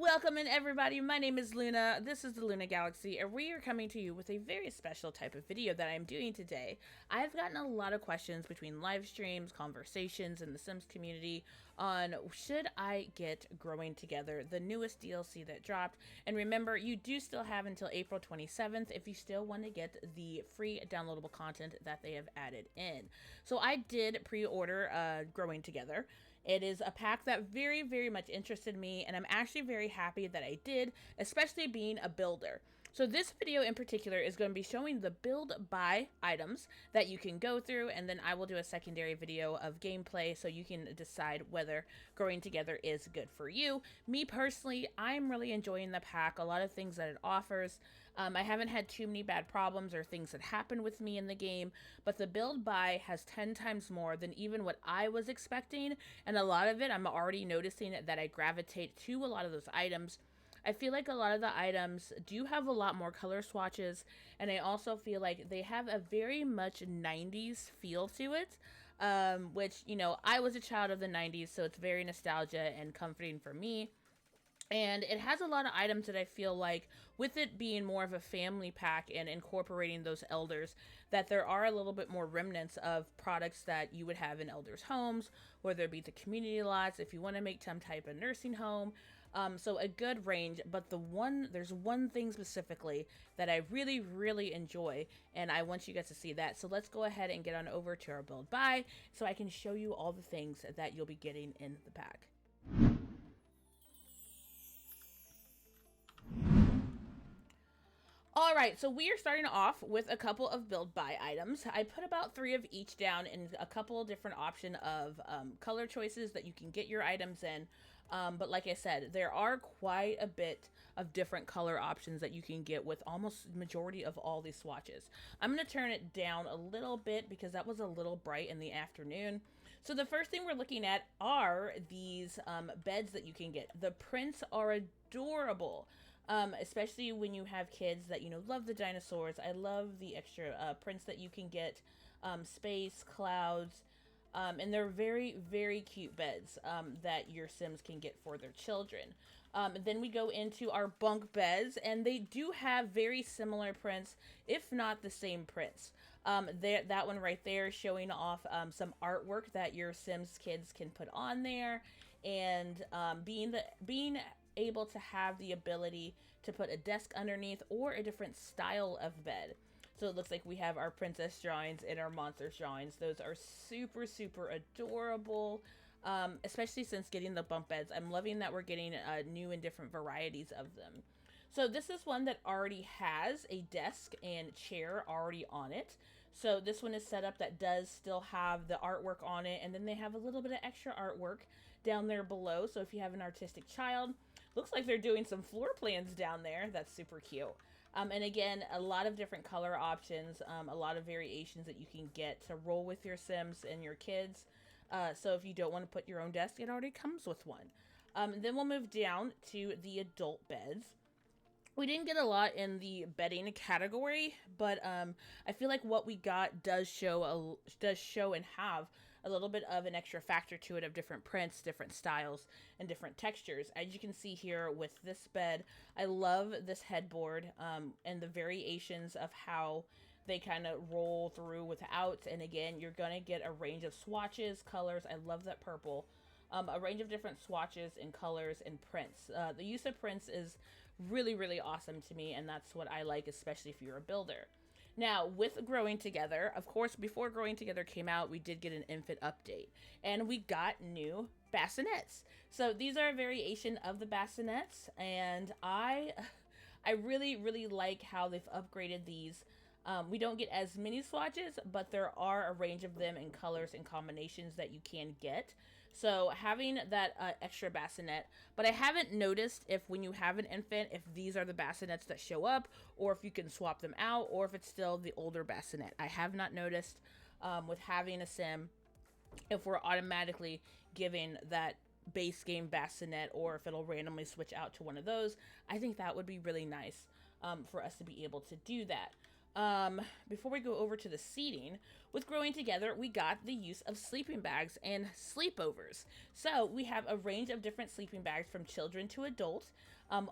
Welcome in, everybody. My name is Luna. This is the LunaGalaxy, and we are coming to you with a very special type of video that I'm doing today. I've gotten a lot of questions between live streams, conversations in the Sims community on should I get Growing Together, the newest DLC that dropped. And remember, you do still have until April 27th if you still want to get the free downloadable content that they have added in. So I did pre-order Growing Together. It is a pack that very much interested me, and I'm actually very happy that I did, especially being a builder. So this video in particular is going to be showing the build buy items that you can go through, and then I will do a secondary video of gameplay so you can decide whether Growing Together is good for you. Me personally, I'm really enjoying the pack, a lot of things that it offers. I haven't had too many bad problems or things that happened with me in the game, but the build buy has 10 times more than even what I was expecting, and a lot of it I'm already noticing that I gravitate to a lot of those items. I feel like a lot of the items do have a lot more color swatches, and I also feel like they have a very much 90s feel to it, which, you know, I was a child of the 90s, so it's very nostalgia and comforting for me. And it has a lot of items that I feel like, with it being more of a family pack and incorporating those elders, that there are a little bit more remnants of products that you would have in elders' homes, whether it be the community lots, if you want to make some type of nursing home. So a good range, but there's one thing specifically that I really enjoy, and I want you guys to see that. So let's go ahead and get on over to our build buy so I can show you all the things that you'll be getting in the pack. All right, so we are starting off with a couple of build buy items. I put about 3 of each down in a couple of different option of color choices that you can get your items in. But like I said, there are quite a bit of different color options that you can get with almost majority of all these swatches. I'm going to turn it down a little bit because that was a little bright in the afternoon. So the first thing we're looking at are these beds that you can get. The prints are adorable. Especially when you have kids that, you know, love the dinosaurs. I love the extra prints that you can get, space, clouds, and they're very cute beds that your Sims can get for their children. Then we go into our bunk beds, and they do have very similar prints, if not the same prints. That one right there showing off some artwork that your Sims kids can put on there, and being able to have the ability to put a desk underneath or a different style of bed. So it looks like we have our princess drawings and our monsters drawings. Those are super adorable, especially since getting the bunk beds. I'm loving that we're getting new and different varieties of them. So this is one that already has a desk and chair already on it. So this one is set up that does still have the artwork on it, and then they have a little bit of extra artwork down there below. So if you have an artistic child, looks like they're doing some floor plans down there. That's super cute. And again, a lot of different color options, a lot of variations that you can get to roll with your Sims and your kids. So if you don't want to put your own desk, it already comes with one. Then we'll move down to the adult beds. We didn't get a lot in the bedding category, but I feel like what we got does show and have a little bit of an extra factor to it of different prints, different styles, and different textures. As you can see here with this bed, I love this headboard and the variations of how they kind of roll through without. And again, you're going to get a range of swatches, colors. I love that purple. A range of different swatches and colors and prints. The use of prints is really awesome to me, and that's what I like, especially if you're a builder. Now, with Growing Together, of course, before Growing Together came out, we did get an infant update, and we got new bassinets. So these are a variation of the bassinets, and I really like how they've upgraded these. We don't get as many swatches, but there are a range of them in colors and combinations that you can get. So having that extra bassinet, but I haven't noticed if when you have an infant, if these are the bassinets that show up, or if you can swap them out, or if it's still the older bassinet. I have not noticed with having a Sim if we're automatically giving that base game bassinet, or if it'll randomly switch out to one of those. I think that would be really nice for us to be able to do that. Before we go over to the seating, with growing together, we got the use of sleeping bags and sleepovers. So we have a range of different sleeping bags from children to adults.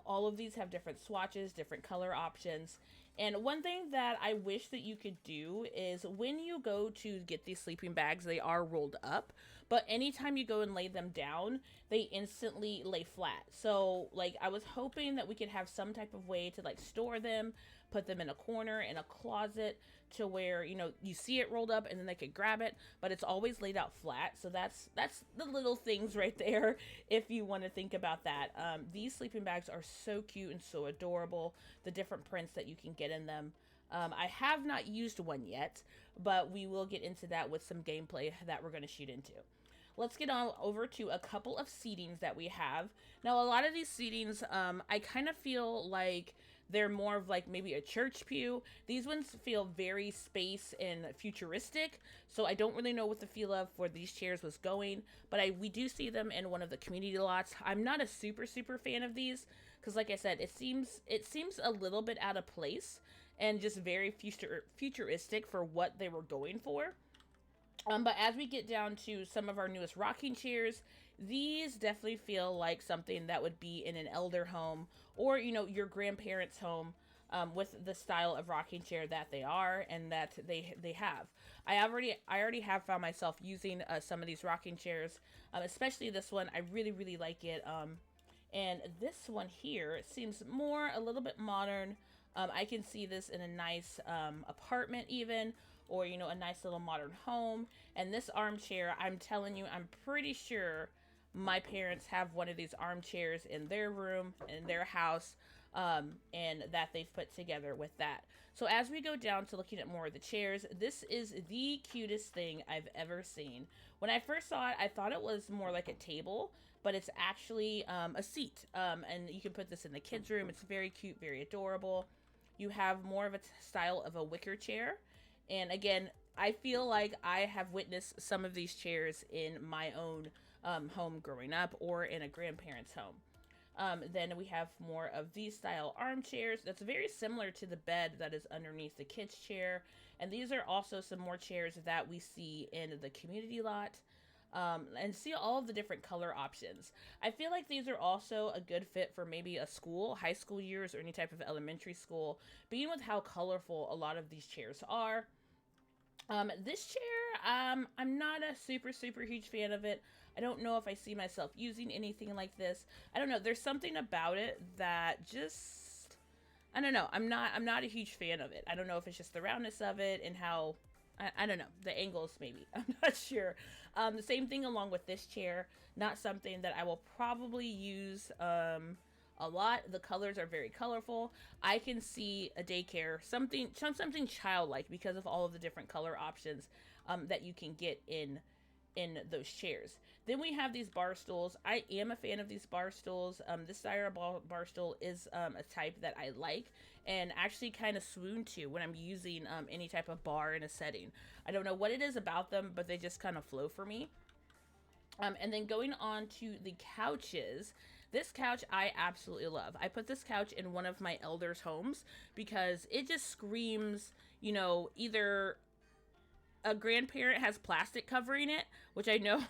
All of these have different swatches, different color options. And one thing that I wish that you could do is when you go to get these sleeping bags, they are rolled up, but anytime you go and lay them down, they instantly lay flat. So, like, I was hoping that we could have some type of way to, like, store them, put them in a corner, in a closet, to where, you know, you see it rolled up and then they could grab it, but it's always laid out flat. So that's the little things right there if you want to think about that. These sleeping bags are so cute and so adorable, the different prints that you can get in them. I have not used one yet, but we will get into that with some gameplay that we're going to shoot into. Let's get on over to a couple of seatings that we have. Now, a lot of these seatings, I kind of feel like they're more of like maybe a church pew. These ones feel very space and futuristic, so I don't really know what the feel of for these chairs was going, but we do see them in one of the community lots. I'm not a super fan of these because, like I said, it seems a little bit out of place and just very futuristic for what they were going for. But as we get down to some of our newest rocking chairs, these definitely feel like something that would be in an elder home or, you know, your grandparents' home, with the style of rocking chair that they are and that they have. I already have found myself using some of these rocking chairs, especially this one. I really like it. And this one here, it seems a little bit modern. I can see this in a nice apartment even, or, you know, a nice little modern home. And this armchair, I'm telling you, I'm pretty sure my parents have one of these armchairs in their room, in their house, and that they've put together with that. So as we go down to looking at more of the chairs, this is the cutest thing I've ever seen. When I first saw it, I thought it was more like a table, but it's actually a seat. And you can put this in the kids' room. It's very cute, very adorable. You have more of a style of a wicker chair. And again, I feel like I have witnessed some of these chairs in my own home growing up or in a grandparent's home. Then we have more of these style armchairs that's very similar to the bed that is underneath the kids' chair. And these are also some more chairs that we see in the community lot. And see all of the different color options. I feel like these are also a good fit for maybe a school, high school years, or any type of elementary school, being with how colorful a lot of these chairs are. This chair, I'm not a super huge fan of it. I don't know if I see myself using anything like this. I don't know. There's something about it that just, I don't know. I'm not a huge fan of it. I don't know if it's just the roundness of it and how, I don't know, the angles maybe. I'm not sure. The same thing along with this chair. Not something that I will probably use a lot. The colors are very colorful. I can see a daycare, something childlike because of all of the different color options that you can get in those chairs. Then we have these bar stools. I am a fan of these bar stools. This style bar stool is a type that I like and actually kind of swoon to when I'm using any type of bar in a setting. I don't know what it is about them, but they just kind of flow for me. And then going on to the couches, this couch I absolutely love. I put this couch in one of my elders' homes because it just screams, you know, either a grandparent has plastic covering it, which I know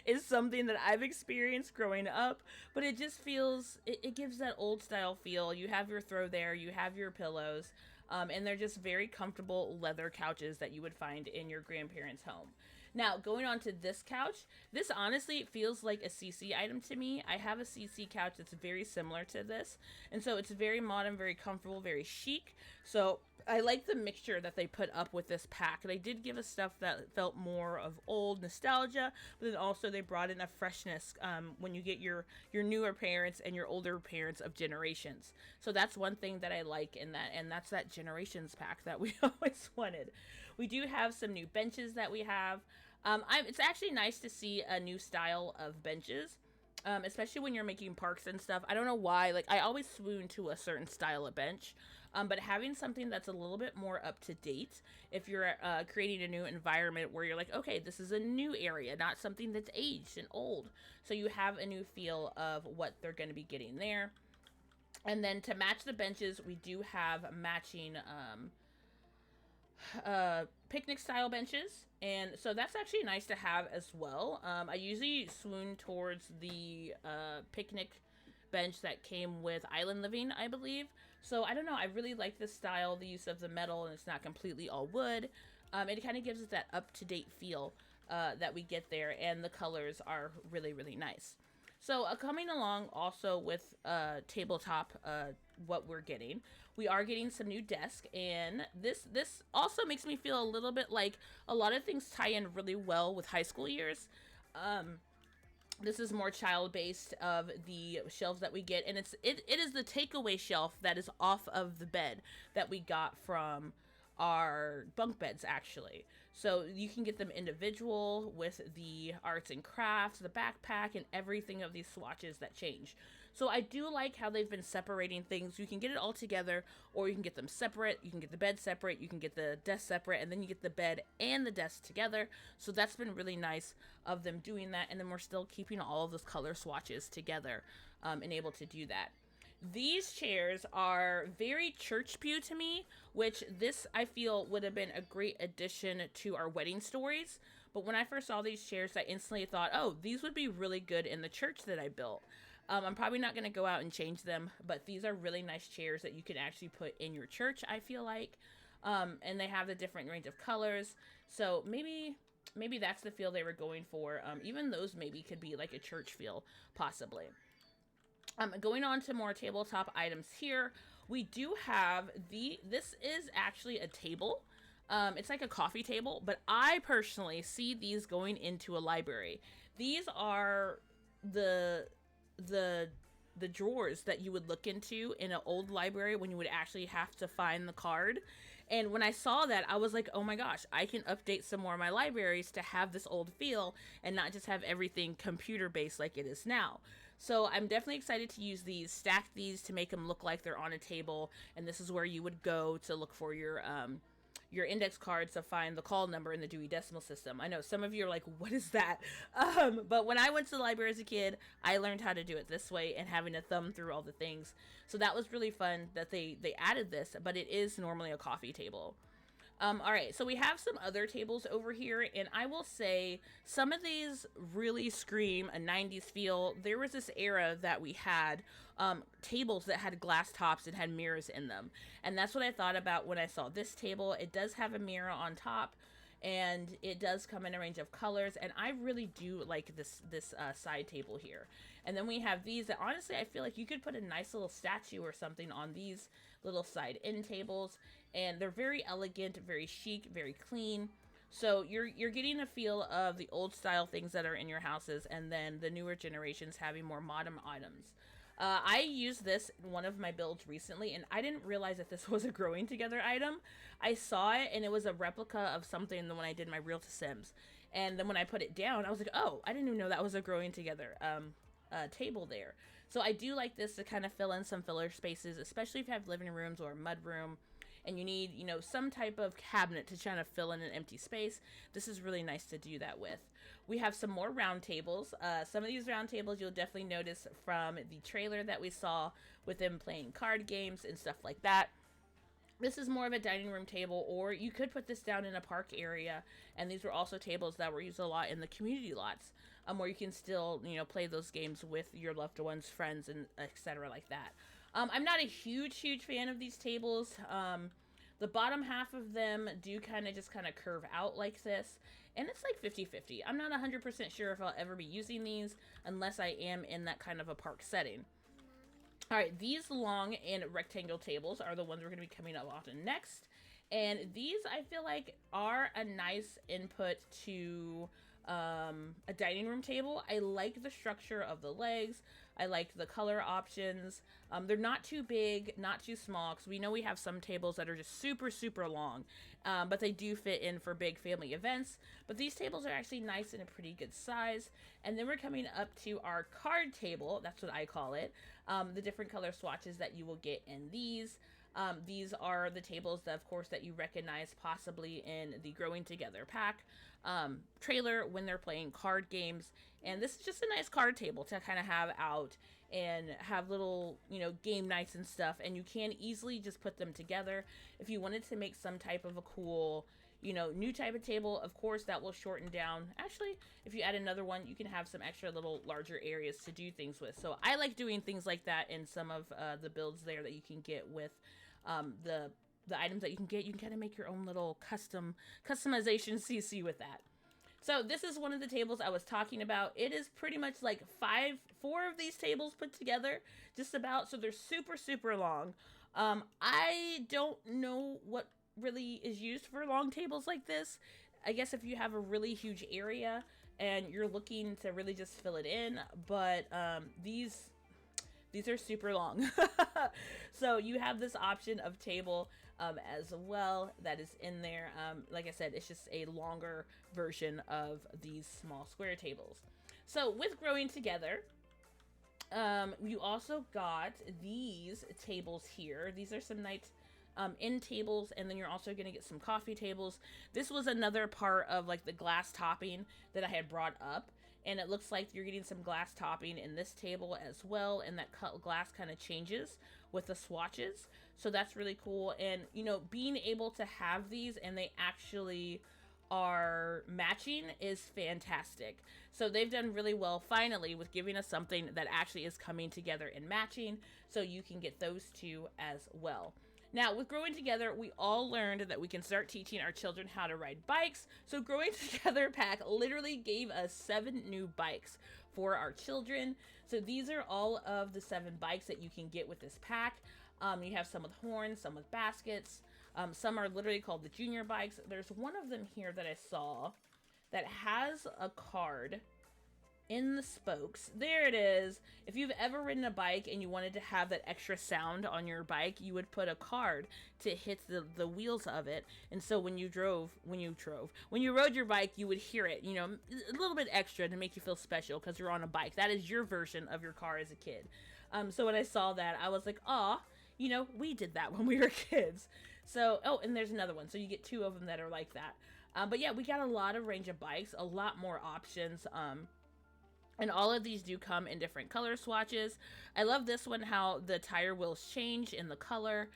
is something that I've experienced growing up, but it just feels, it gives that old style feel. You have your throw there, you have your pillows, and they're just very comfortable leather couches that you would find in your grandparents' home. Now, going on to this couch, this honestly feels like a CC item to me. I have a CC couch that's very similar to this, and so it's very modern, very comfortable, very chic. So I like the mixture that they put up with this pack. They did give us stuff that felt more of old nostalgia, but then also they brought in a freshness when you get your newer parents and your older parents of generations. So that's one thing that I like in that, and that's that generations pack that we always wanted. We do have some new benches that we have. It's actually nice to see a new style of benches, especially when you're making parks and stuff. I don't know why, like I always swoon to a certain style of bench, but having something that's a little bit more up to date, if you're creating a new environment where you're like, okay, this is a new area, not something that's aged and old. So you have a new feel of what they're going to be getting there. And then to match the benches, we do have matching picnic style benches, and so that's actually nice to have as well. I usually swoon towards the picnic bench that came with Island Living, I believe. So I don't know, I really like this style, the use of the metal, and it's not completely all wood. It kind of gives it that up-to-date feel that we get there, and the colors are really, really nice. So coming along also with tabletop, what we're getting, we are getting some new desk, and this also makes me feel a little bit like a lot of things tie in really well with high school years. Um, this is more child based of the shelves that we get, and it is the takeaway shelf that is off of the bed that we got from our bunk beds actually. So you can get them individual with the arts and crafts, the backpack, and everything of these swatches that change. So I do like how they've been separating things. You can get it all together, or you can get them separate. You can get the bed separate, you can get the desk separate, and then you get the bed and the desk together. So that's been really nice of them doing that. And then we're still keeping all of those color swatches together, and able to do that. These chairs are very church pew to me, which this I feel would have been a great addition to our wedding stories. But when I first saw these chairs, I instantly thought, oh, these would be really good in the church that I built. I'm probably not going to go out and change them, but these are really nice chairs that you can actually put in your church, I feel like. And they have the different range of colors. So maybe that's the feel they were going for. Even those maybe could be like a church feel, possibly. Going on to more tabletop items here, we do have this is actually a table. It's like a coffee table, but I personally see these going into a library. These are the the the drawers that you would look into in an old library when you would actually have to find the card. And when I saw that, I was like, oh my gosh, I can update some more of my libraries to have this old feel and not just have everything computer based like it is now. So I'm definitely excited to use these, stack these to make them look like they're on a table. And this is where you would go to look for your index cards to find the call number in the Dewey Decimal System. I know some of you are like, what is that? But when I went to the library as a kid, I learned how to do it this way and having to thumb through all the things. So that was really fun that they added this, but it is normally a coffee table. All right, so we have some other tables over here, and I will say some of these really scream a 90s feel. There was this era that we had tables that had glass tops and had mirrors in them, and that's what I thought about when I saw this table. It does have a mirror on top, and it does come in a range of colors, and I really do like this side table here. And then we have these that honestly I feel like you could put a nice little statue or something on these little side end tables, and they're very elegant, very chic, very clean. So you're getting a feel of the old style things that are in your houses, and then the newer generations having more modern items. I used this in one of my builds recently, and I didn't realize that this was a growing together item. I saw it, and it was a replica of something when I did my Real to Sims. And then when I put it down, I was like, oh, I didn't even know that was a growing together table there. So I do like this to kind of fill in some filler spaces, especially if you have living rooms or a mud room and you need, some type of cabinet to kind of fill in an empty space. This is really nice to do that with. We have some more round tables. Some of these round tables you'll definitely notice from the trailer that we saw with them playing card games and stuff like that. This is more of a dining room table, or you could put this down in a park area. And these were also tables that were used a lot in the community lots, where you can still, play those games with your loved ones, friends, and etc. like that. I'm not a huge fan of these tables. The bottom half of them do kind of curve out like this, and it's like 50-50. I'm not 100% sure if I'll ever be using these unless I am in that kind of a park setting. All right, these long and rectangle tables are the ones we're going to be coming up often next. And these, I feel like, are a nice input to a dining room table. I like the structure of the legs. I like the color options. They're not too big, not too small, because we know we have some tables that are just super long, but they do fit in for big family events. But these tables are actually nice and a pretty good size. And then we're coming up to our card table. That's what I call it. The different color swatches that you will get in these. These are the tables that, of course, that you recognize possibly in the Growing Together pack trailer when they're playing card games. And this is just a nice card table to kind of have out and have little, game nights and stuff, and you can easily just put them together. If you wanted to make some type of a cool, new type of table, of course, that will shorten down. Actually, if you add another one, you can have some extra little larger areas to do things with. So I like doing things like that in some of the builds there that you can get with the items that you can get. You can kind of make your own little customization CC with that. So this is one of the tables I was talking about. It is pretty much like four of these tables put together, just about. So they're super, super long. I don't know what really is used for long tables like this. I guess if you have a really huge area and you're looking to really just fill it in, but these are super long. So you have this option of table as well that is in there. Like I said, it's just a longer version of these small square tables. So with growing together, you also got these tables here. These are some nice end tables, and then you're also going to get some coffee tables. This was another part of like the glass topping that I had brought up, and it looks like you're getting some glass topping in this table as well, and that glass kind of changes with the swatches, so that's really cool. And being able to have these and they actually are matching is fantastic. So they've done really well finally with giving us something that actually is coming together and matching, so you can get those two as well. Now, with Growing Together, we all learned that we can start teaching our children how to ride bikes. So Growing Together pack literally gave us 7 new bikes for our children. So these are all of the 7 bikes that you can get with this pack. You have some with horns, some with baskets. Some are literally called the junior bikes. There's one of them here that I saw that has a card in the spokes. There it is. If you've ever ridden a bike and you wanted to have that extra sound on your bike, you would put a card to hit the wheels of it. And so when you rode your bike, you would hear it, a little bit extra to make you feel special because you're on a bike. That is your version of your car as a kid. So when I saw that, I was like, aw, we did that when we were kids. So, oh, and there's another one. So you get 2 of them that are like that. But yeah, we got a lot of range of bikes, a lot more options. And all of these do come in different color swatches. I love this one, how the tire wheels change in the color.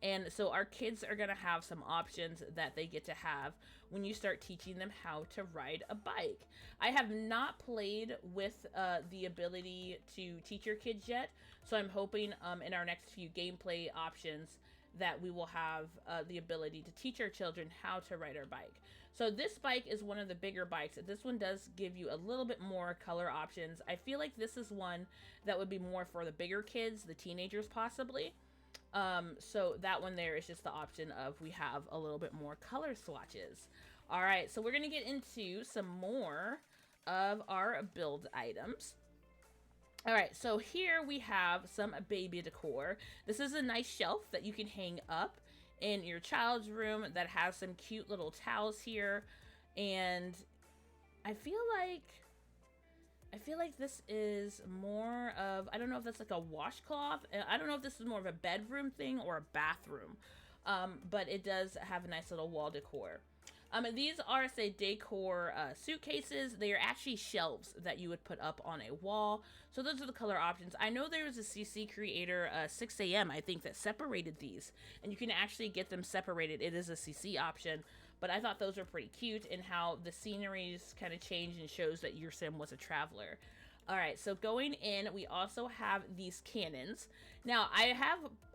And so our kids are going to have some options that they get to have when you start teaching them how to ride a bike. I have not played with the ability to teach your kids yet. So I'm hoping in our next few gameplay options that we will have the ability to teach our children how to ride our bike. So this bike is one of the bigger bikes. This one does give you a little bit more color options. I feel like this is one that would be more for the bigger kids, the teenagers possibly. So that one there is just the option of we have a little bit more color swatches. All right, so we're going to get into some more of our build items. All right, so here we have some baby decor. This is a nice shelf that you can hang up in your child's room that has some cute little towels here. And I feel like this is more of, I don't know if that's like a washcloth. I don't know if this is more of a bedroom thing or a bathroom. But it does have a nice little wall decor. These are, say, decor suitcases. They are actually shelves that you would put up on a wall. So those are the color options. I know there was a CC creator, 6 a.m., I think, that separated these. And you can actually get them separated. It is a CC option. But I thought those were pretty cute in how the sceneries kind of change and shows that your sim was a traveler. All right, so going in, we also have these cannons. Now, I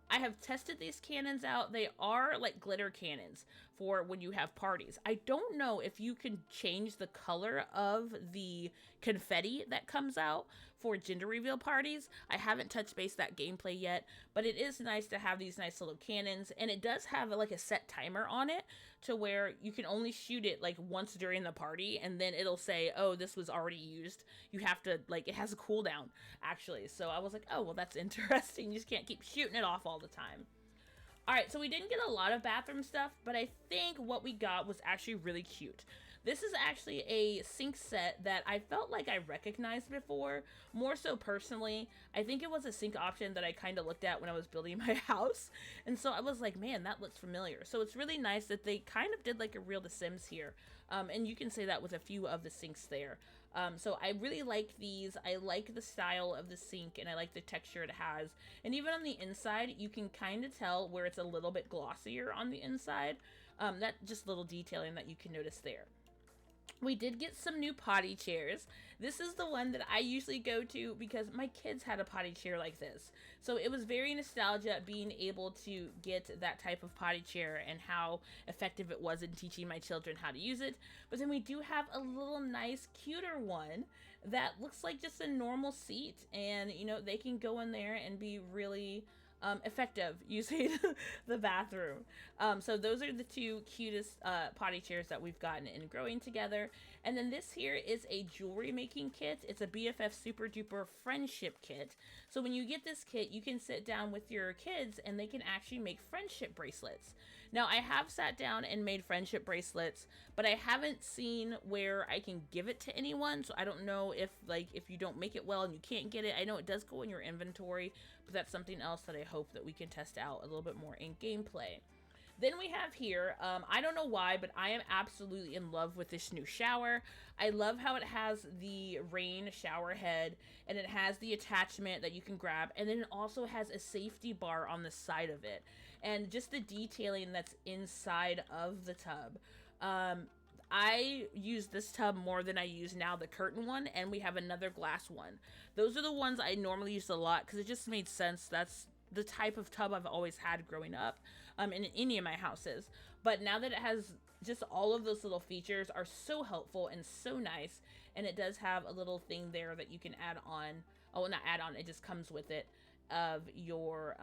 have tested these cannons out. They are like glitter cannons for when you have parties. I don't know if you can change the color of the confetti that comes out for gender reveal parties. I haven't touched base that gameplay yet, but it is nice to have these nice little cannons, and it does have like a set timer on it to where you can only shoot it like once during the party, and then it'll say, oh, this was already used. You have to, like, it has a cooldown actually. So I was like, oh, well, that's interesting. You just can't keep shooting it off all the time. All right, so we didn't get a lot of bathroom stuff, but I think what we got was actually really cute. This is actually a sink set that I felt like I recognized before, more so personally. I think it was a sink option that I kind of looked at when I was building my house, and so I was like, man, that looks familiar. So it's really nice that they kind of did like a real The Sims here, and you can say that with a few of the sinks there. So I really like these. I like the style of the sink, and I like the texture it has. And even on the inside, you can kind of tell where it's a little bit glossier on the inside. That just little detailing that you can notice there. We did get some new potty chairs. This is the one that I usually go to because my kids had a potty chair like this. So it was very nostalgia being able to get that type of potty chair and how effective it was in teaching my children how to use it. But then we do have a little nice, cuter one that looks like just a normal seat. And, you know, they can go in there and be really effective using the bathroom. So those are the two cutest potty chairs that we've gotten in growing together. And then this here is a jewelry making kit. It's a BFF Super Duper Friendship Kit. So when you get this kit, you can sit down with your kids and they can actually make friendship bracelets. Now, I have sat down and made friendship bracelets, but I haven't seen where I can give it to anyone. So I don't know if, like, if you don't make it well and you can't get it. I know it does go in your inventory, but that's something else that I hope that we can test out a little bit more in gameplay. Then we have here, I don't know why, but I am absolutely in love with this new shower. I love how it has the rain shower head, and it has the attachment that you can grab, and then it also has a safety bar on the side of it. And just the detailing that's inside of the tub. I use this tub more than I use now the curtain one, and we have another glass one. Those are the ones I normally use a lot because it just made sense. That's the type of tub I've always had growing up in any of my houses. But now that it has just all of those little features are so helpful and so nice, and it does have a little thing there that you can add on. Oh, not add on, it just comes with it, of your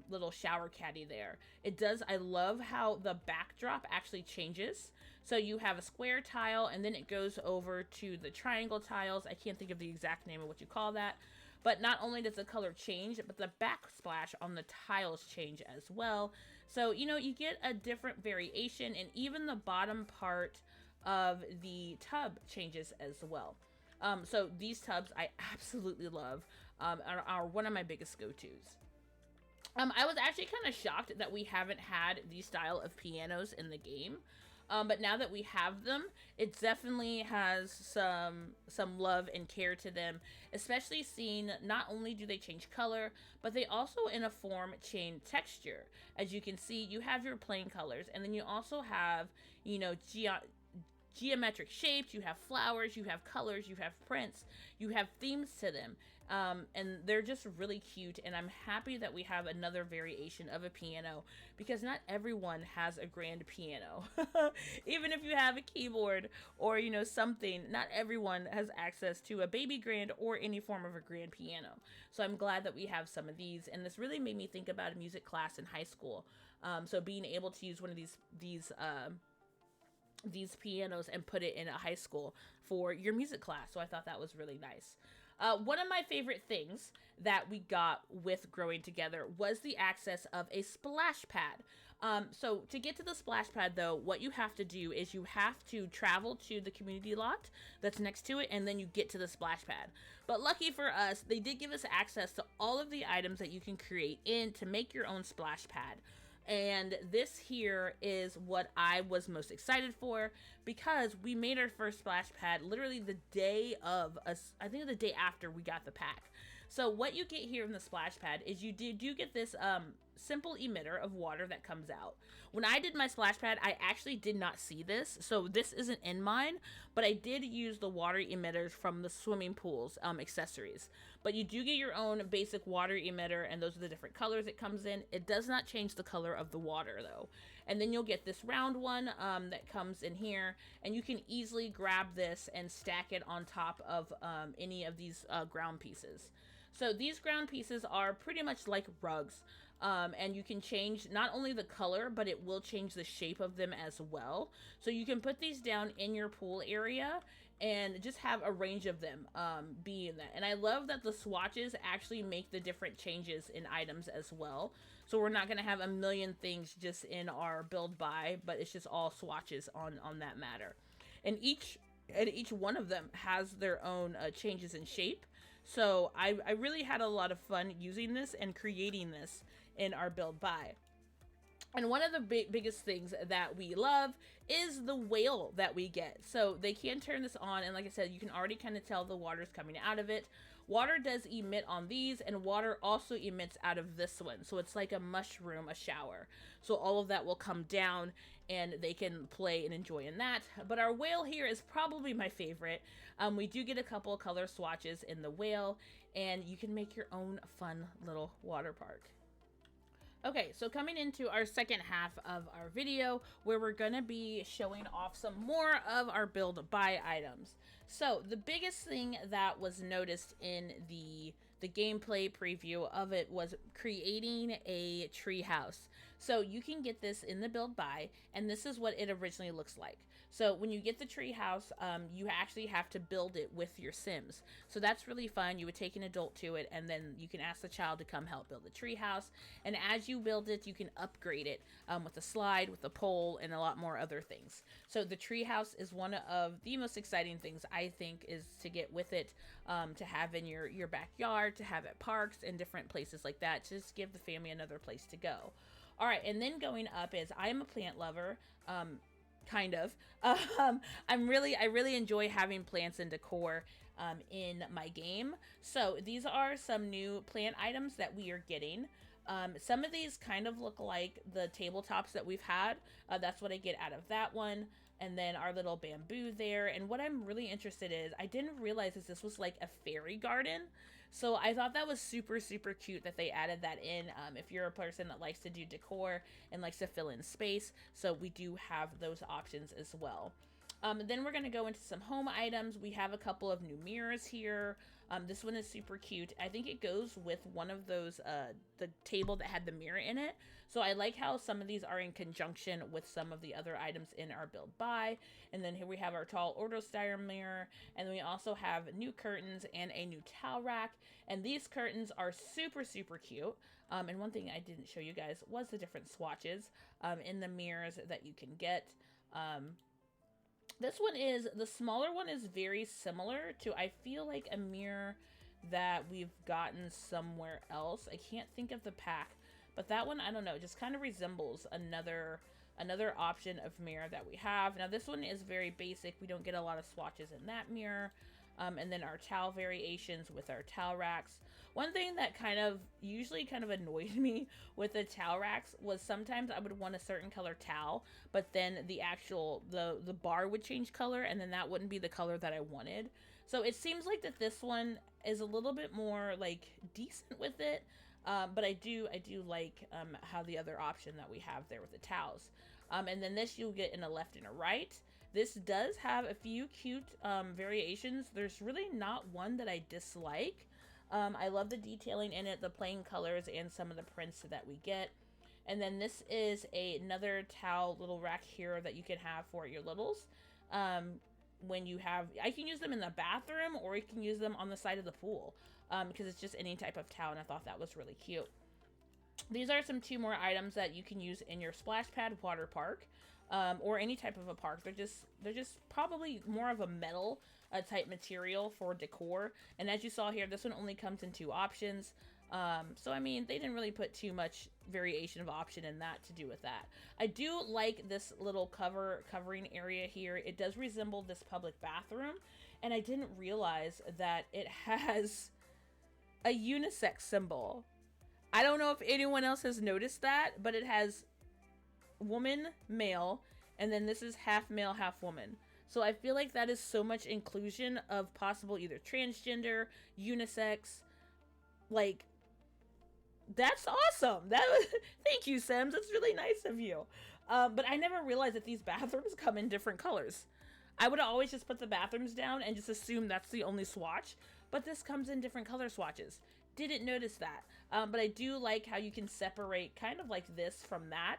little shower caddy there. It does, I love how the backdrop actually changes. So you have a square tile, and then it goes over to the triangle tiles. I can't think of the exact name of what you call that. But not only does the color change, but the backsplash on the tiles change as well. So, you know, you get a different variation, and even the bottom part of the tub changes as well. So these tubs I absolutely love, are one of my biggest go-tos. I was actually kind of shocked that we haven't had these style of pianos in the game. But now that we have them, it definitely has some love and care to them, especially seeing not only do they change color, but they also in a form change texture. As you can see, you have your plain colors, and then you also have, you know, geometric shapes, you have flowers, you have colors, you have prints, you have themes to them. And they're just really cute, and I'm happy that we have another variation of a piano, because not everyone has a grand piano. Even if you have a keyboard or, you know, something, not everyone has access to a baby grand or any form of a grand piano. So I'm glad that we have some of these, and this really made me think about a music class in high school. So being able to use one of these pianos and put it in a high school for your music class. So I thought that was really nice. One of my favorite things that we got with growing together was the access of a splash pad. So to get to the splash pad, though, what you have to do is you have to travel to the community lot that's next to it, and then you get to the splash pad. But lucky for us, they did give us access to all of the items that you can create to make your own splash pad. And this here is what I was most excited for, because we made our first splash pad literally the day of us. I think the day after we got the pack. So what you get here in the splash pad is you do get this simple emitter of water that comes out. When I did my splash pad, I actually did not see this, so this isn't in mine, but I did use the water emitters from the swimming pool's accessories. But you do get your own basic water emitter, and those are the different colors it comes in. It does not change the color of the water, though. And then you'll get this round one that comes in here, and you can easily grab this and stack it on top of any of these ground pieces. So these ground pieces are pretty much like rugs. And you can change not only the color, but it will change the shape of them as well. So you can put these down in your pool area and just have a range of them be in that. And I love that the swatches actually make the different changes in items as well. So we're not going to have a million things just in our build buy, but it's just all swatches on that matter. And each one of them has their own changes in shape. So I really had a lot of fun using this and creating this in our build buy. And one of the biggest things that we love is the whale that we get. So they can turn this on, and like I said, you can already kind of tell the water's coming out of it. Water does emit on these, and water also emits out of this one. So it's like a mushroom, a shower. So all of that will come down, and they can play and enjoy in that. But our whale here is probably my favorite. We do get a couple of color swatches in the whale, and you can make your own fun little water park. Okay, so coming into our second half of our video, where we're going to be showing off some more of our build buy items. So the biggest thing that was noticed in the gameplay preview of it was creating a tree house. So you can get this in the build buy, and this is what it originally looks like. So when you get the tree house, you actually have to build it with your Sims. So that's really fun. You would take an adult to it, and then you can ask the child to come help build the tree house. And as you build it, you can upgrade it with a slide, with a pole, and a lot more other things. So the tree house is one of the most exciting things, I think, is to get with it, to have in your backyard, to have at parks and different places like that, to just give the family another place to go. All right, and then going up is, I am a plant lover, kind of. I really enjoy having plants and decor in my game. So these are some new plant items that we are getting. Some of these kind of look like the tabletops that we've had. That's what I get out of that one. And then our little bamboo there. And what I'm really interested in is, I didn't realize this was like a fairy garden. So I thought that was super, super cute that they added that in, if you're a person that likes to do decor and likes to fill in space. So we do have those options as well. Then we're going to go into some home items. We have a couple of new mirrors here. This one is super cute. I think it goes with one of those, the table that had the mirror in it. So I like how some of these are in conjunction with some of the other items in our build buy. And then here we have our tall ortho styre mirror. And then we also have new curtains and a new towel rack. And these curtains are super, super cute. And one thing I didn't show you guys was the different swatches in the mirrors that you can get. This one is, the smaller one is very similar to, I feel like, a mirror that we've gotten somewhere else. I can't think of the pack, but that one, I don't know, just kind of resembles another option of mirror that we have. Now this one is very basic. We don't get a lot of swatches in that mirror. And then our towel variations with our towel racks. One thing that usually kind of annoyed me with the towel racks was sometimes I would want a certain color towel, but then the bar would change color, and then that wouldn't be the color that I wanted. So it seems like that this one is a little bit more like decent with it. But I do like how the other option that we have there with the towels. And then this you'll get in a left and a right. This does have a few cute variations. There's really not one that I dislike. I love the detailing in it, the plain colors, and some of the prints that we get. And then this is another towel little rack here that you can have for your littles. When you have, I can use them in the bathroom, or you can use them on the side of the pool, because it's just any type of towel, and I thought that was really cute. These are two more items that you can use in your splash pad water park. Or any type of a park. They're just probably more of a metal type material for decor. And as you saw here, this one only comes in 2 options. So I mean, they didn't really put too much variation of option in that to do with that. I do like this little covering area here. It does resemble this public bathroom, and I didn't realize that it has a unisex symbol. I don't know if anyone else has noticed that, but it has woman, male, and then this is half male, half woman. So I feel like that is so much inclusion of possible either transgender, unisex. Like, that's awesome. Thank you, Sims. That's really nice of you. But I never realized that these bathrooms come in different colors. I would always just put the bathrooms down and just assume that's the only swatch, but this comes in different color swatches. Didn't notice that. But I do like how you can separate kind of like this from that.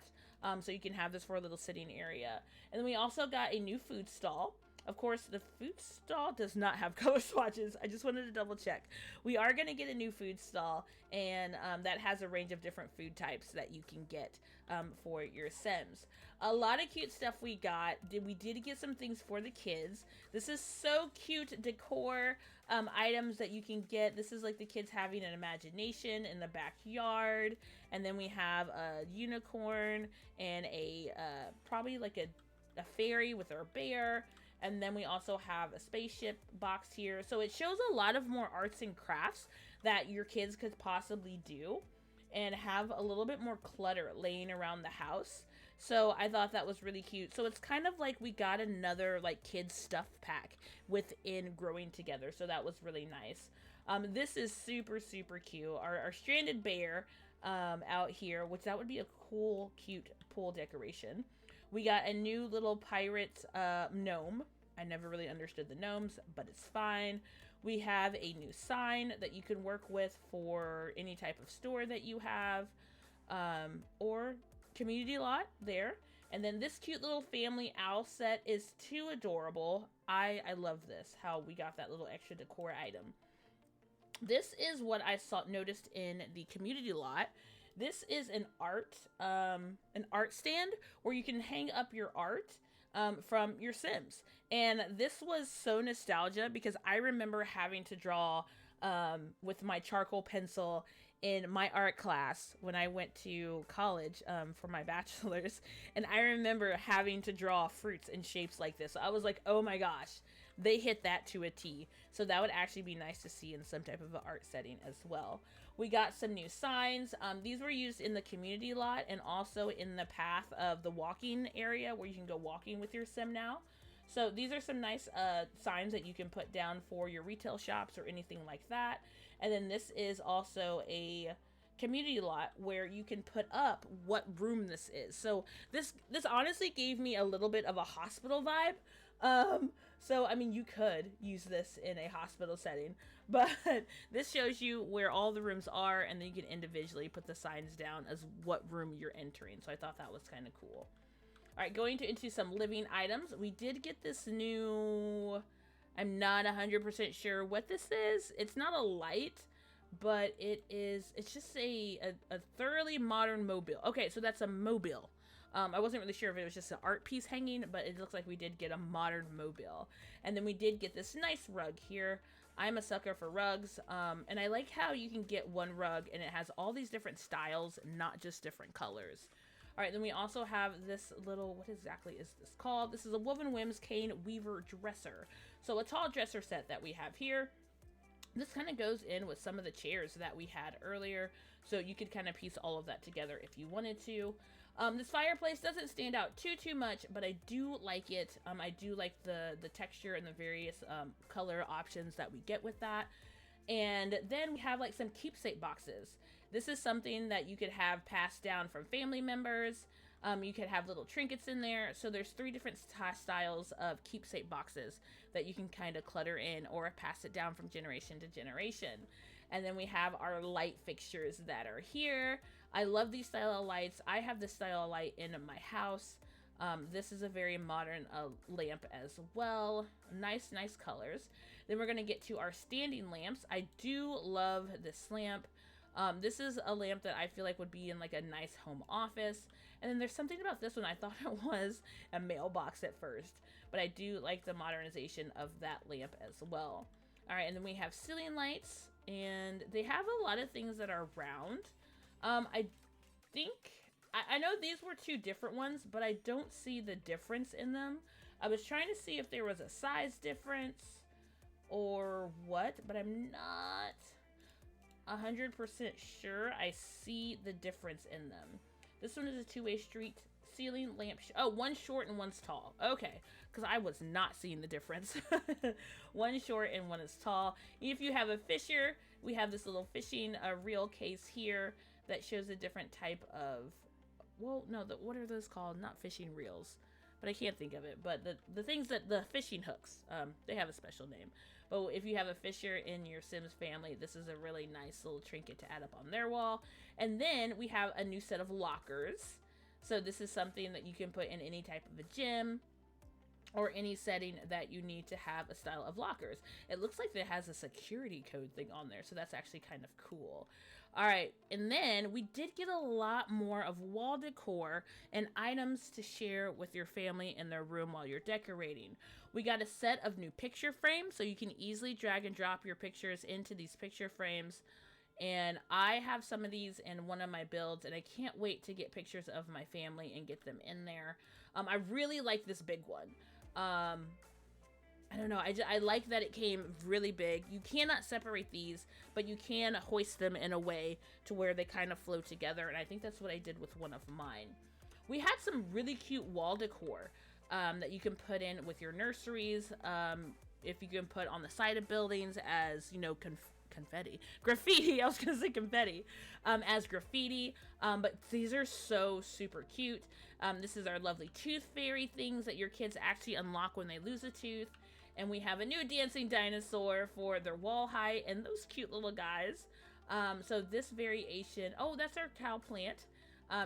So you can have this for a little sitting area. And then we also got a new food stall. Of course, the food stall does not have color swatches. I just wanted to double check. We are going to get a new food stall, and that has a range of different food types that you can get for your Sims. A lot of cute stuff we got. We did get some things for the kids. This is so cute decor items that you can get. This is like the kids having an imagination in the backyard. And then we have a unicorn and a probably like a fairy with our bear. And then we also have a spaceship box here. So it shows a lot of more arts and crafts that your kids could possibly do and have a little bit more clutter laying around the house. So I thought that was really cute. So it's kind of like we got another like kids stuff pack within Growing Together. So that was really nice. This is super, super cute. Our stranded bear out here, which that would be a cool, cute pool decoration. We got a new little pirate gnome. I never really understood the gnomes, but it's fine. We have a new sign that you can work with for any type of store that you have, or community lot there. And then this cute little family owl set is too adorable. I love this, how we got that little extra decor item. This is what I noticed in the community lot. This is an art stand where you can hang up your art from your Sims. And this was so nostalgia because I remember having to draw with my charcoal pencil in my art class when I went to college for my bachelor's. And I remember having to draw fruits and shapes like this. So I was like, oh my gosh, they hit that to a T. So that would actually be nice to see in some type of an art setting as well. We got some new signs. These were used in the community lot and also in the path of the walking area where you can go walking with your Sim now. So these are some nice signs that you can put down for your retail shops or anything like that. And then this is also a community lot where you can put up what room this is. So this honestly gave me a little bit of a hospital vibe. So I mean, you could use this in a hospital setting, but this shows you where all the rooms are, and then you can individually put the signs down as what room you're entering. So I thought that was kind of cool. All right, going into some living items. We did get this new, I'm not 100% sure what this is. It's not a light, but it's just a thoroughly modern mobile. Okay, so that's a mobile. I wasn't really sure if it was just an art piece hanging, but it looks like we did get a modern mobile. And then we did get this nice rug here. I'm a sucker for rugs, and I like how you can get one rug and it has all these different styles, not just different colors. All right, then we also have this little, what exactly is this called? This is a Woven Whims Cane Weaver Dresser. So a tall dresser set that we have here. This kind of goes in with some of the chairs that we had earlier, so you could kind of piece all of that together if you wanted to. This fireplace doesn't stand out too much, but I do like it. I do like the texture and the various color options that we get with that. And then we have like some keepsake boxes. This is something that you could have passed down from family members. You could have little trinkets in there. So there's 3 different styles of keepsake boxes that you can kind of clutter in or pass it down from generation to generation. And then we have our light fixtures that are here. I love these style of lights. I have this style of light in my house. This is a very modern lamp as well. Nice colors. Then we're going to get to our standing lamps. I do love this lamp. This is a lamp that I feel like would be in like a nice home office. And then there's something about this one. I thought it was a mailbox at first, but I do like the modernization of that lamp as well. All right, and then we have ceiling lights, and they have a lot of things that are round. I think, I know these were 2 different ones, but I don't see the difference in them. I was trying to see if there was a size difference or what, but I'm not 100% sure I see the difference in them. This one is a 2-way street ceiling lamp. Oh, one's short and one's tall. Okay, because I was not seeing the difference. One's short and one is tall. If you have a fisher, we have this little fishing reel case here that shows a different type of, well, no, what are those called? Not fishing reels, but I can't think of it. But the things that, the fishing hooks, they have a special name. But if you have a fisher in your Sims family, this is a really nice little trinket to add up on their wall. And then we have a new set of lockers. So this is something that you can put in any type of a gym. or any setting that you need to have a style of lockers. It looks like it has a security code thing on there, so that's actually kind of cool. All right, and then we did get a lot more of wall decor and items to share with your family in their room while you're decorating. We got a set of new picture frames, so you can easily drag and drop your pictures into these picture frames. And I have some of these in one of my builds, and I can't wait to get pictures of my family and get them in there. I really like this big one. I don't know. I like that it came really big. You cannot separate these, but you can hoist them in a way to where they kind of flow together. And I think that's what I did with one of mine. We had some really cute wall decor that you can put in with your nurseries. If you can put on the side of buildings as, you know, graffiti. I was gonna say confetti, as graffiti. But these are so super cute. This is our lovely tooth fairy things that your kids actually unlock when they lose a tooth. And we have a new dancing dinosaur for their wall height and those cute little guys. So this variation, oh, that's our cow plant.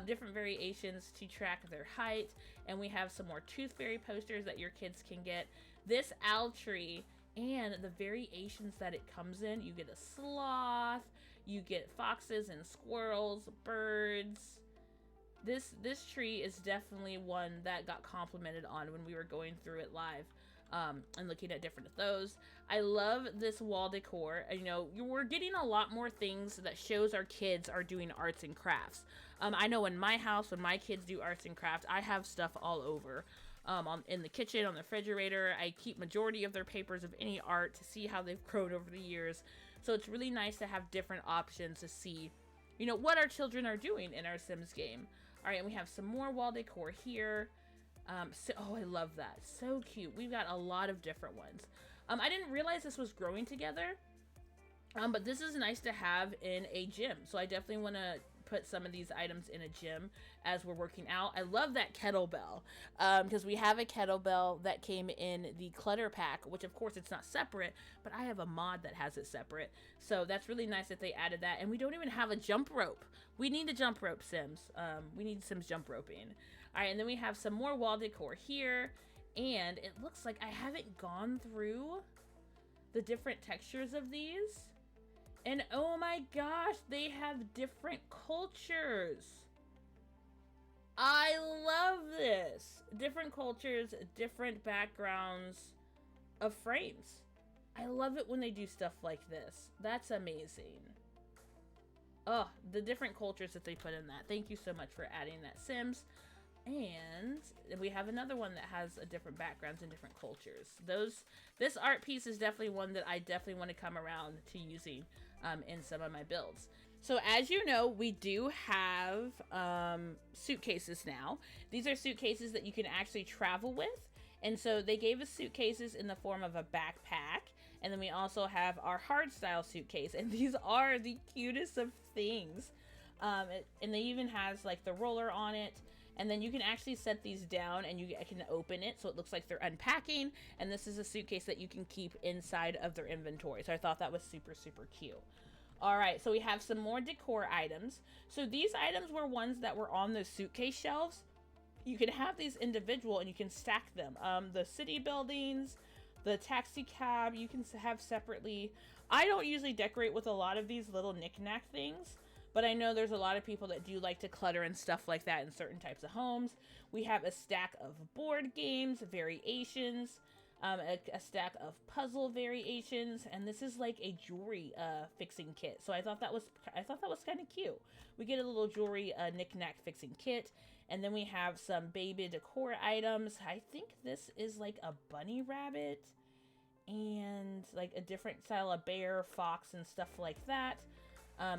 Different variations to track their height. And we have some more tooth fairy posters that your kids can get. This owl tree and the variations that it comes in. You get a sloth, you get foxes and squirrels, birds. This tree is definitely one that got complimented on when we were going through it live. And looking at different of those. I love this wall decor. You know, we're getting a lot more things that shows our kids are doing arts and crafts. I know in my house, when my kids do arts and crafts, I have stuff all over. In the kitchen, on the refrigerator. I keep majority of their papers of any art to see how they've grown over the years. So it's really nice to have different options to see, you know, what our children are doing in our Sims game. All right, and we have some more wall decor here. Oh, I love that. So cute. We've got a lot of different ones. I didn't realize this was growing together. But this is nice to have in a gym. So I definitely want to put some of these items in a gym as we're working out. I love that kettlebell because we have a kettlebell that came in the clutter pack, which of course it's not separate, but I have a mod that has it separate. So that's really nice that they added that. And we don't even have a jump rope. We need a jump rope, Sims. We need Sims jump roping. All right, and then we have some more wall decor here. And it looks like I haven't gone through the different textures of these. And oh my gosh, they have different cultures. I love this. Different cultures, different backgrounds of frames. I love it when they do stuff like this. That's amazing. Oh, the different cultures that they put in that. Thank you so much for adding that, Sims. And we have another one that has a different backgrounds and different cultures. This art piece is definitely one that I definitely want to come around to using in some of my builds. So as you know, we do have suitcases now. These are suitcases that you can actually travel with. And so they gave us suitcases in the form of a backpack. And then we also have our hard style suitcase. And these are the cutest of things. And they even has like the roller on it. And then you can actually set these down and you can open it so it looks like they're unpacking. And this is a suitcase that you can keep inside of their inventory. So I thought that was super, super cute. All right, so we have some more decor items. So these items were ones that were on those suitcase shelves. You can have these individual and you can stack them. The city buildings, the taxi cab, you can have separately. I don't usually decorate with a lot of these little knick-knack things. But I know there's a lot of people that do like to clutter and stuff like that in certain types of homes. We have a stack of board games, variations, a stack of puzzle variations, and this is like a jewelry fixing kit. So I thought that was kind of cute. We get a little jewelry knick-knack fixing kit, and then we have some baby decor items. I think this is like a bunny rabbit and like a different style of bear, fox, and stuff like that.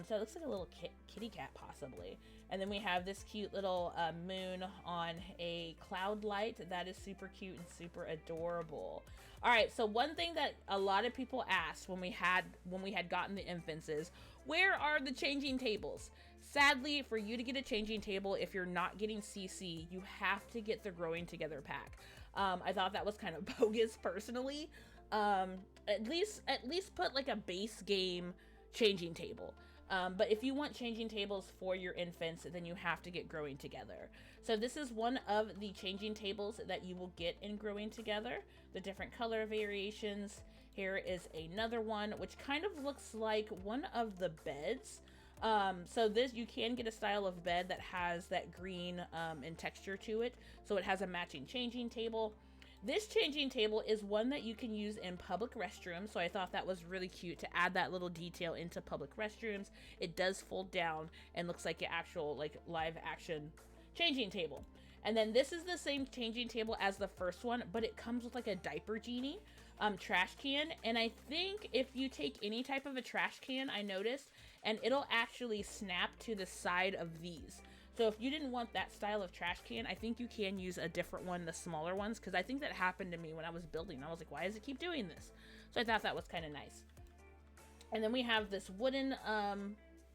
So it looks like a little kitty cat possibly. And then we have this cute little moon on a cloud light. That is super cute and super adorable. All right, so one thing that a lot of people asked when we had gotten the infants is, where are the changing tables? Sadly, for you to get a changing table, if you're not getting CC, you have to get the Growing Together pack. I thought that was kind of bogus personally. At least put like a base game changing table. But if you want changing tables for your infants, then you have to get Growing Together. So this is one of the changing tables that you will get in Growing Together, the different color variations. Here is another one, which kind of looks like one of the beds. So this, you can get a style of bed that has that green and texture to it. So it has a matching changing table. This changing table is one that you can use in public restrooms, so I thought that was really cute to add that little detail into public restrooms. It does fold down and looks like an actual like live action changing table. And then this is the same changing table as the first one, but it comes with like a diaper genie trash can. And I think if you take any type of a trash can, I noticed, and it'll actually snap to the side of these. So if you didn't want that style of trash can, I think you can use a different one, the smaller ones, because I think that happened to me when I was building. I was like, why does it keep doing this? So I thought that was kind of nice. And then we have this wooden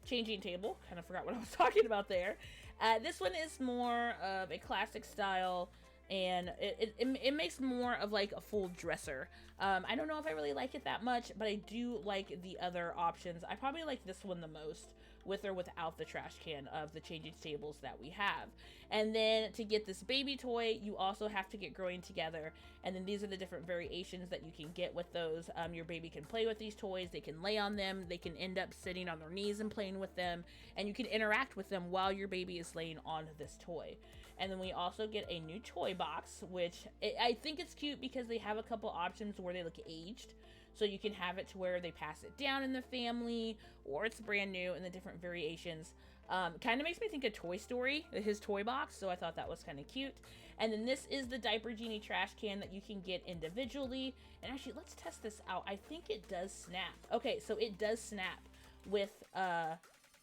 changing table. Kind of forgot what I was talking about there. This one is more of a classic style, and it makes more of like a full dresser. I don't know if I really like it that much, but I do like the other options. I probably like this one the most, with or without the trash can of the changing tables that we have. And then to get this baby toy, you also have to get Growing Together. And then these are the different variations that you can get with those. Your baby can play with these toys. They can lay on them. They can end up sitting on their knees and playing with them. And you can interact with them while your baby is laying on this toy. And then we also get a new toy box, which I think it's cute because they have a couple options where they look aged. So you can have it to where they pass it down in the family, or it's brand new, and the different variations. Kind of makes me think of Toy Story, his toy box, so I thought that was kind of cute. And then this is the Diaper Genie trash can that you can get individually. And actually, let's test this out. I think it does snap. Okay, so it does snap with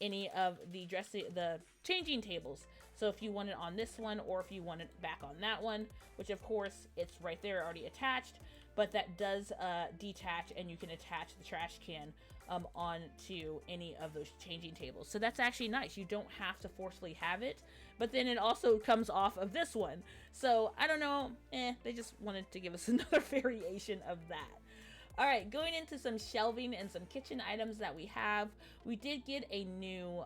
any of the changing tables. So if you want it on this one, or if you want it back on that one, which of course it's right there already attached, but that does detach, and you can attach the trash can onto any of those changing tables. So that's actually nice. You don't have to forcefully have it, but then it also comes off of this one. So I don't know, they just wanted to give us another variation of that. All right, going into some shelving and some kitchen items that we have. We did get a new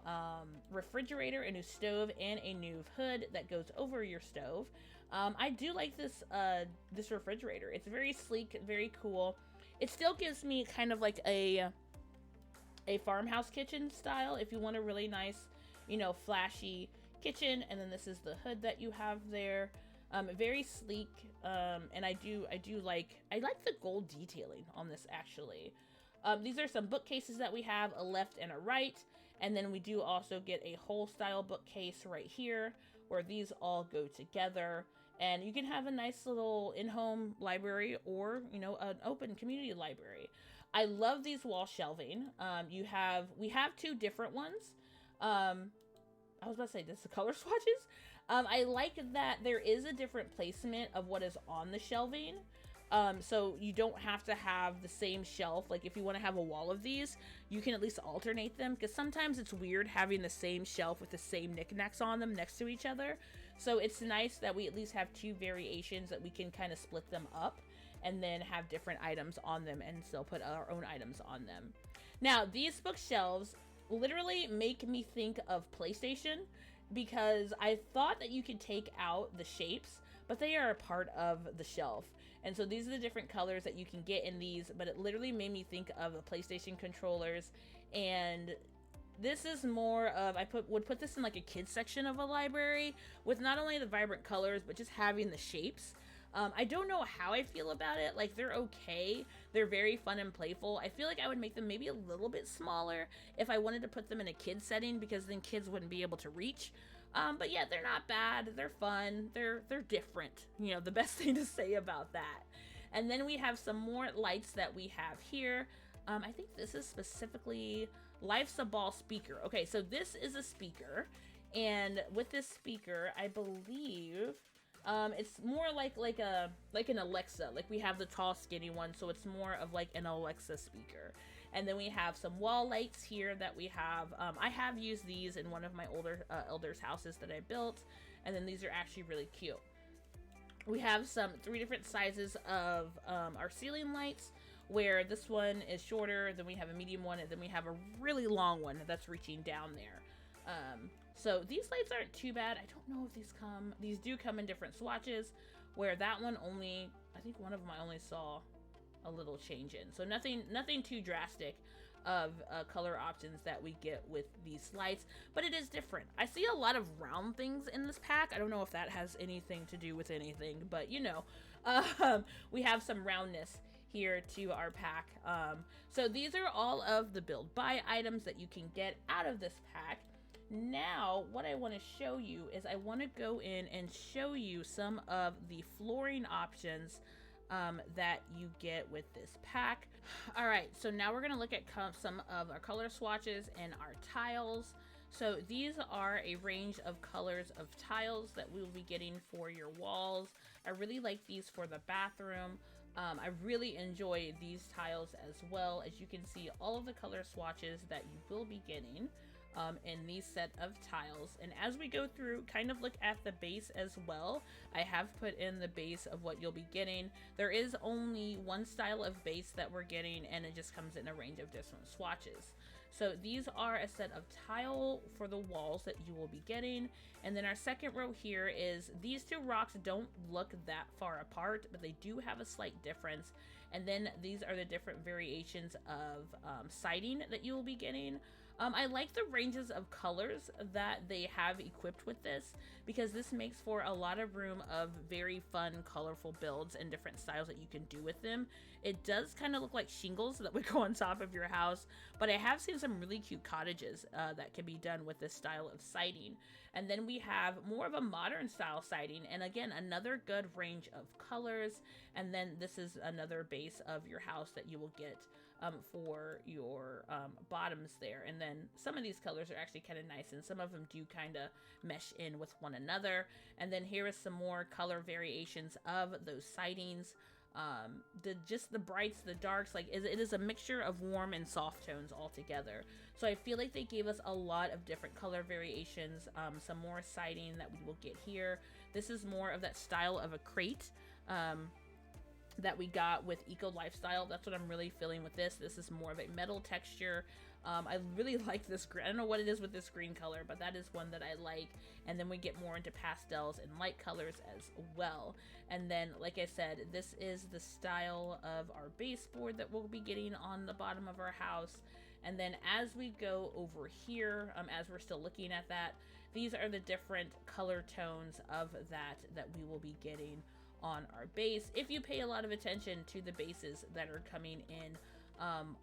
refrigerator, a new stove, and a new hood that goes over your stove. I do like this this refrigerator. It's very sleek, very cool. It still gives me kind of like a farmhouse kitchen style if you want a really nice, you know, flashy kitchen. And then this is the hood that you have there. Very sleek, and I like the gold detailing on this actually. These are some bookcases that we have, a left and a right, and then we do also get a whole style bookcase right here where these all go together, and you can have a nice little in-home library, or you know, an open community library. I love these wall shelving. We have two different ones. I was about to say, this is the color swatches. I like that there is a different placement of what is on the shelving. So you don't have to have the same shelf. Like if you want to have a wall of these, you can at least alternate them, because sometimes it's weird having the same shelf with the same knickknacks on them next to each other. So it's nice that we at least have two variations that we can kind of split them up and then have different items on them and still put our own items on them. Now, these bookshelves literally make me think of PlayStation, because I thought that you could take out the shapes, but they are a part of the shelf. And so these are the different colors that you can get in these, but it literally made me think of the PlayStation controllers. And this is more of, would put this in like a kids section of a library, with not only the vibrant colors, but just having the shapes. I don't know how I feel about it. Like, they're okay. They're very fun and playful. I feel like I would make them maybe a little bit smaller if I wanted to put them in a kid setting, because then kids wouldn't be able to reach. But yeah, they're not bad. They're fun. They're different. You know, the best thing to say about that. And then we have some more lights that we have here. I think this is specifically Life's a Ball speaker. Okay, so this is a speaker. And with this speaker, I believe... it's more like an Alexa. Like, we have the tall skinny one, so it's more of like an Alexa speaker. And then we have some wall lights here that we have. I have used these in one of my older elders' houses that I built, and then these are actually really cute. We have 3 different sizes of our ceiling lights. where this one is shorter, then we have a medium one, and then we have a really long one that's reaching down there. So these lights aren't too bad. I don't know if these do come in different swatches, where that one only, I think one of them I only saw a little change in. So nothing too drastic of color options that we get with these lights, but it is different. I see a lot of round things in this pack. I don't know if that has anything to do with anything, but you know, we have some roundness here to our pack. So these are all of the build buy items that you can get out of this pack. Now, what I want to show you is I want to go in and show you some of the flooring options that you get with this pack. All right, so now we're going to look at some of our color swatches and our tiles. So these are a range of colors of tiles that we will be getting for your walls. I really like these for the bathroom. I really enjoy these tiles as well. As you can see, all of the color swatches that you will be getting in these set of tiles. And as we go through, kind of look at the base as well. I have put in the base of what you'll be getting. There is only one style of base that we're getting, and it just comes in a range of different swatches. So these are a set of tile for the walls that you will be getting. And then our second row here is these two rocks don't look that far apart, but they do have a slight difference. And then these are the different variations of siding that you will be getting. I like the ranges of colors that they have equipped with this, because this makes for a lot of room of very fun, colorful builds and different styles that you can do with them. It does kind of look like shingles that would go on top of your house, but I have seen some really cute cottages that can be done with this style of siding. And then we have more of a modern style siding, and again, another good range of colors. And then this is another base of your house that you will get for your bottoms there. And then some of these colors are actually kind of nice, and some of them do kind of mesh in with one another. And then here is some more color variations of those sidings. The brights, the darks, like it is a mixture of warm and soft tones all together. So I feel like they gave us a lot of different color variations, some more siding that we will get here. This is more of that style of a crate that we got with Eco Lifestyle. That's what I'm really feeling with this. This is more of a metal texture. I really like this green. I don't know what it is with this green color, but that is one that I like. And then we get more into pastels and light colors as well. And then, like I said, this is the style of our baseboard that we'll be getting on the bottom of our house. And then as we go over here, as we're still looking at that, these are the different color tones of that we will be getting on our base, if you pay a lot of attention to the bases that are coming in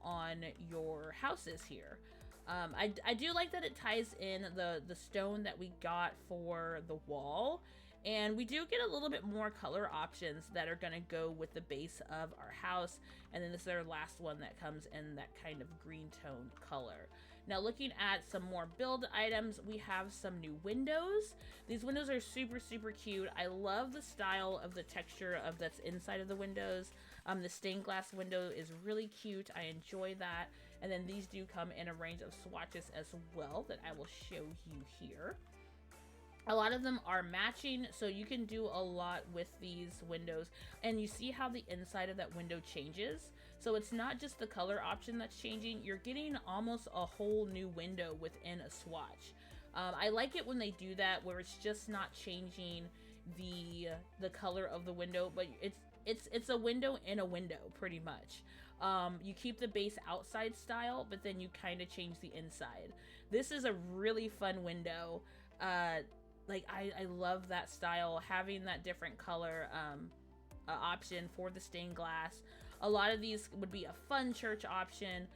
on your houses here. I do like that it ties in the stone that we got for the wall, and we do get a little bit more color options that are going to go with the base of our house. And then this is our last one that comes in that kind of green tone color. Now, looking at some more build items, we have some new windows. These windows are super, super cute. I love the style of the texture of that's inside of the windows. The stained glass window is really cute. I enjoy that. And then these do come in a range of swatches as well that I will show you here. A lot of them are matching, so you can do a lot with these windows. And you see how the inside of that window changes? So it's not just the color option that's changing, you're getting almost a whole new window within a swatch. I like it when they do that, where it's just not changing the color of the window, but it's a window in a window, pretty much. You keep the base outside style, but then you kind of change the inside. This is a really fun window. Like I love that style, having that different color option for the stained glass. A lot of these would be a fun church option.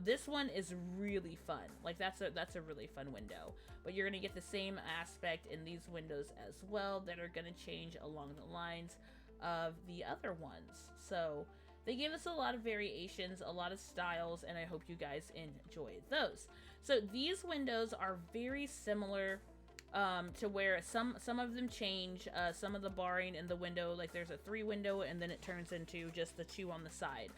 This one is really fun. Like that's a really fun window. But you're gonna get the same aspect in these windows as well that are gonna change along the lines of the other ones. So they gave us a lot of variations, a lot of styles, and I hope you guys enjoy those. So these windows are very similar to where some of them change, some of the barring in the window, like there's a 3 window and then it turns into just the 2 on the side.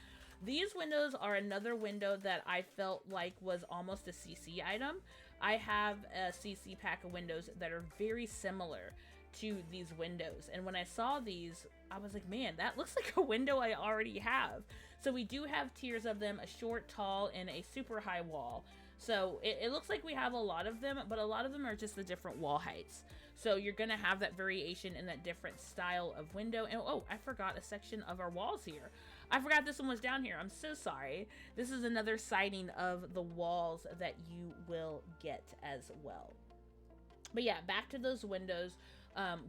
These windows are another window that I felt like was almost a CC item. I have a CC pack of windows that are very similar to these windows. And when I saw these, I was like, man, that looks like a window I already have. So we do have tiers of them, a short, tall, and a super high wall. So it looks like we have a lot of them, but a lot of them are just the different wall heights. So you're gonna have that variation in that different style of window. And oh, I forgot a section of our walls here. I forgot this one was down here. I'm so sorry. This is another siding of the walls that you will get as well. But yeah, back to those windows.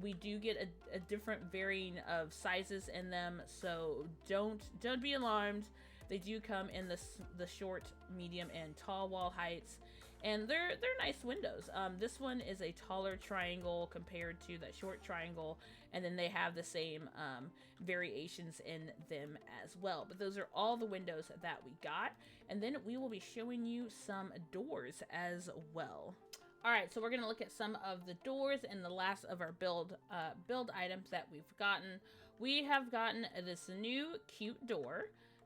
We do get a different varying of sizes in them, so don't be alarmed. They do come in the short, medium, and tall wall heights, and they're nice windows. This one is a taller triangle compared to that short triangle, and then they have the same variations in them as well. But those are all the windows that we got, and then we will be showing you some doors as well. All right, so we're gonna look at some of the doors and the last of our build items that we've gotten. We have gotten this new cute door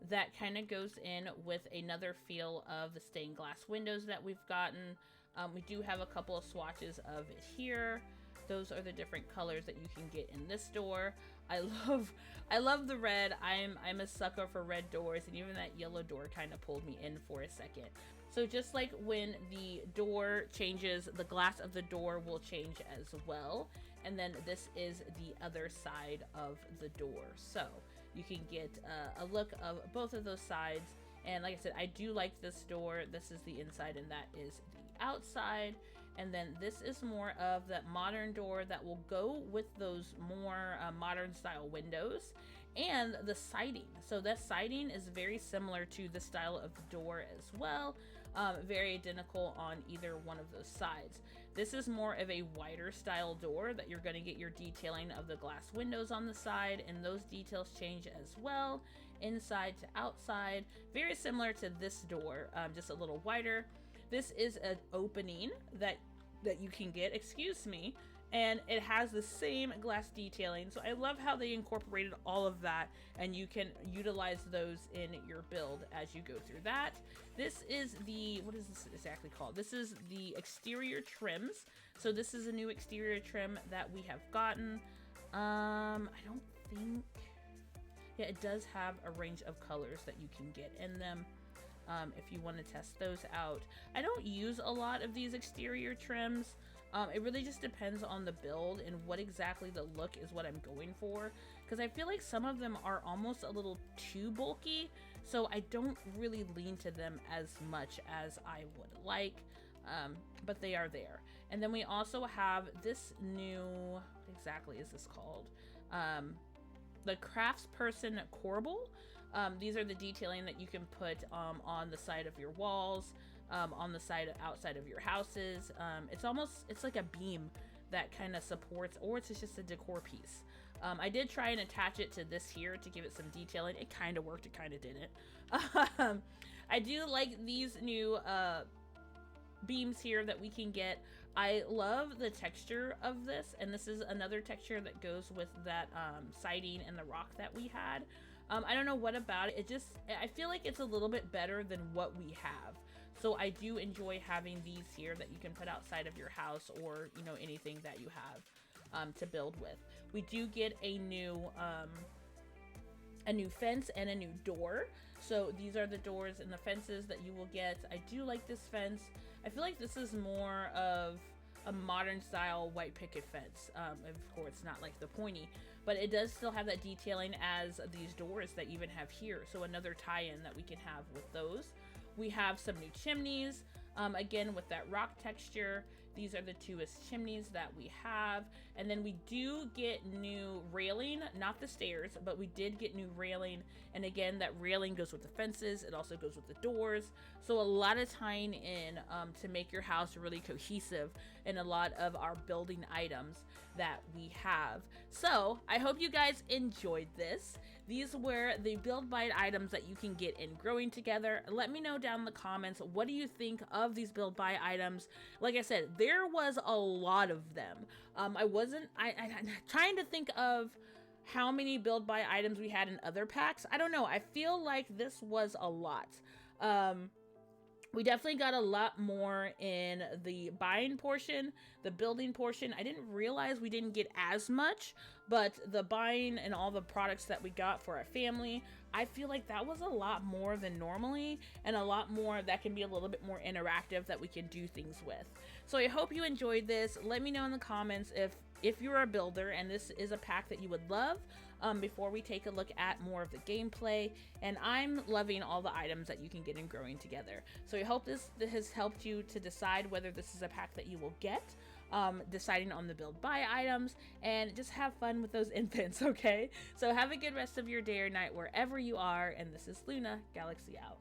that kind of goes in with another feel of the stained glass windows that we've gotten. We do have a couple of swatches of it here. Those are the different colors that you can get in this door. I love the red. I'm a sucker for red doors, and even that yellow door kind of pulled me in for a second. So just like when the door changes, the glass of the door will change as well. And then this is the other side of the door. So you can get a look of both of those sides. And like I said, I do like this door. This is the inside and that is the outside. And then this is more of that modern door that will go with those more modern style windows and the siding. So that siding is very similar to the style of the door as well. Very identical on either one of those sides. This is more of a wider style door that you're going to get your detailing of the glass windows on the side, and those details change as well, inside to outside. Very similar to this door, just a little wider. This is an opening that you can get, excuse me, and it has the same glass detailing. So I love how they incorporated all of that, and you can utilize those in your build as you go through that. This is the, what is this exactly called? This is the exterior trims. So this is a new exterior trim that we have gotten. I don't think, yeah, it does have a range of colors that you can get in them. If you want to test those out. I don't use a lot of these exterior trims. It really just depends on the build and what exactly the look is what I'm going for, because I feel like some of them are almost a little too bulky, so I don't really lean to them as much as I would like, but they are there. And then we also have this new, what exactly is this called? The Craftsperson Corbel. These are the detailing that you can put on the side of your walls, on the side outside of your houses. It's like a beam that kind of supports, or it's just a decor piece. I did try and attach it to this here to give it some detailing. It kind of worked, it kind of didn't. I do like these new beams here that we can get. I love the texture of this, and this is another texture that goes with that siding and the rock that we had. I don't know what about it. I feel like it's a little bit better than what we have. So I do enjoy having these here that you can put outside of your house, or, you know, anything that you have to build with. We do get a new fence and a new door. So these are the doors and the fences that you will get. I do like this fence. I feel like this is more of a modern style white picket fence. Of course, not like the pointy, but it does still have that detailing as these doors that even have here. So another tie-in that we can have with those. We have some new chimneys, again with that rock texture. These are the twoest chimneys that we have. And then we do get new railing, not the stairs, but we did get new railing. And again, that railing goes with the fences. It also goes with the doors. So a lot of tying in to make your house really cohesive in a lot of our building items that we have. So I hope you guys enjoyed this. These were the build bite items that you can get in Growing Together. Let me know down in the comments, what do you think of these build buy items? Like I said, there was a lot of them. I'm trying to think of how many build buy items we had in other packs. I don't know. I feel like this was a lot. We definitely got a lot more in the buying portion, the building portion. I didn't realize we didn't get as much, but the buying and all the products that we got for our family, I feel like that was a lot more than normally, and a lot more that can be a little bit more interactive that we can do things with. So I hope you enjoyed this. Let me know in the comments if you're a builder and this is a pack that you would love, before we take a look at more of the gameplay. And I'm loving all the items that you can get in Growing Together. So I hope this has helped you to decide whether this is a pack that you will get, deciding on the build buy items, and just have fun with those infants, okay? So have a good rest of your day or night wherever you are, and this is LunaGalaxy out.